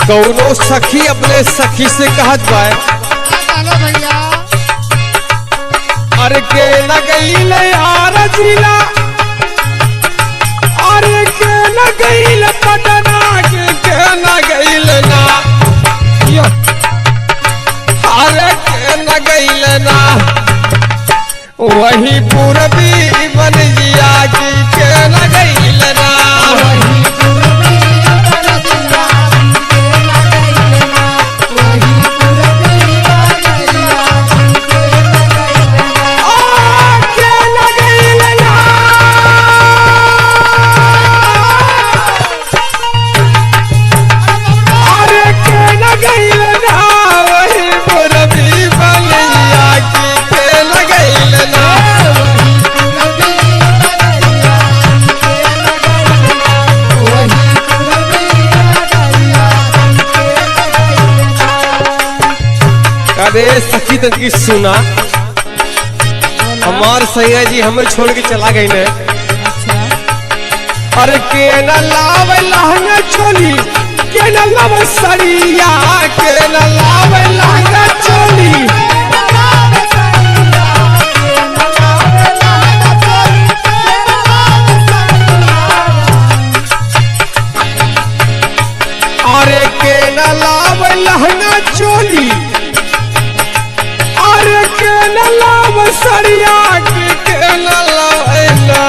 कौनो सखी अपने सखी से कहत बा भैया अरे के न गईल यार जिला अरे के न गईल पटना के न गईल ना अरे के न गईल ना वही पूरबी बनजिया की के न गईल ना अरे सखी तनकी सुना हमार सैया जी हमें छोड़ के चला गई ने अरे के न लावे लहंगा चोली के न लावे सरिया के न लावे लहंगा चोली अरे के न लावे लहंगा चोली अरे के न लाव सरिया के न लावना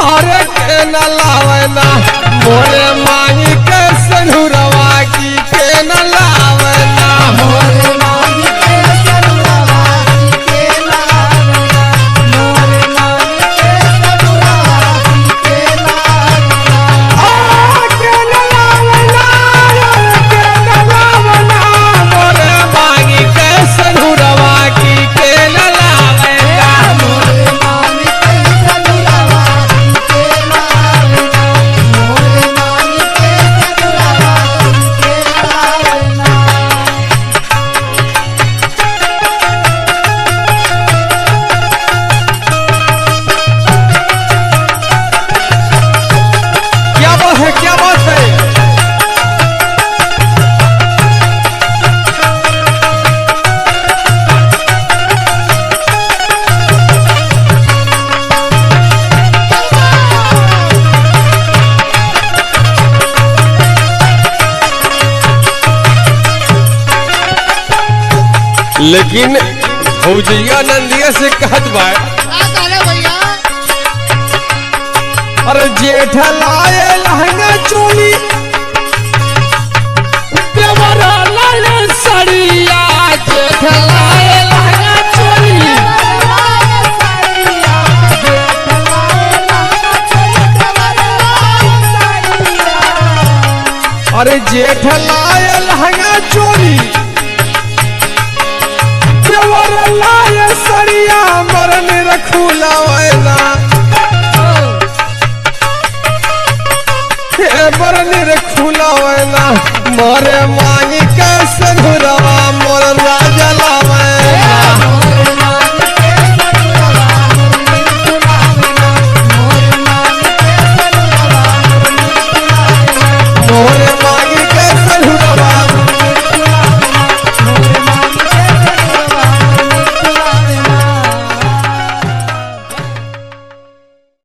अरे के न लावना मोरे मांगी के सनुरवा की के न लावना मोरे मांगी के सनुरवा की के न लावना मोरे मांगी के सनुरवा की के न लावना के न लावना के न लावना मोरे मांगी के सनुरवा की के न लावना मोरे मांगी के सनुरवा की के न लावना मोरे मांगी के सनुरवा की के न लावना क्या बात है क्या बात है लेकिन भौजिया नंदिया से कहत बा भैया अरे जेठ लाए लहंगा चोली देवरा लाए सड़िया जेठ लाए लहंगा चोली अरे जेठ लाए लहंगा चोली देवरा लाए सड़िया मरने रखूला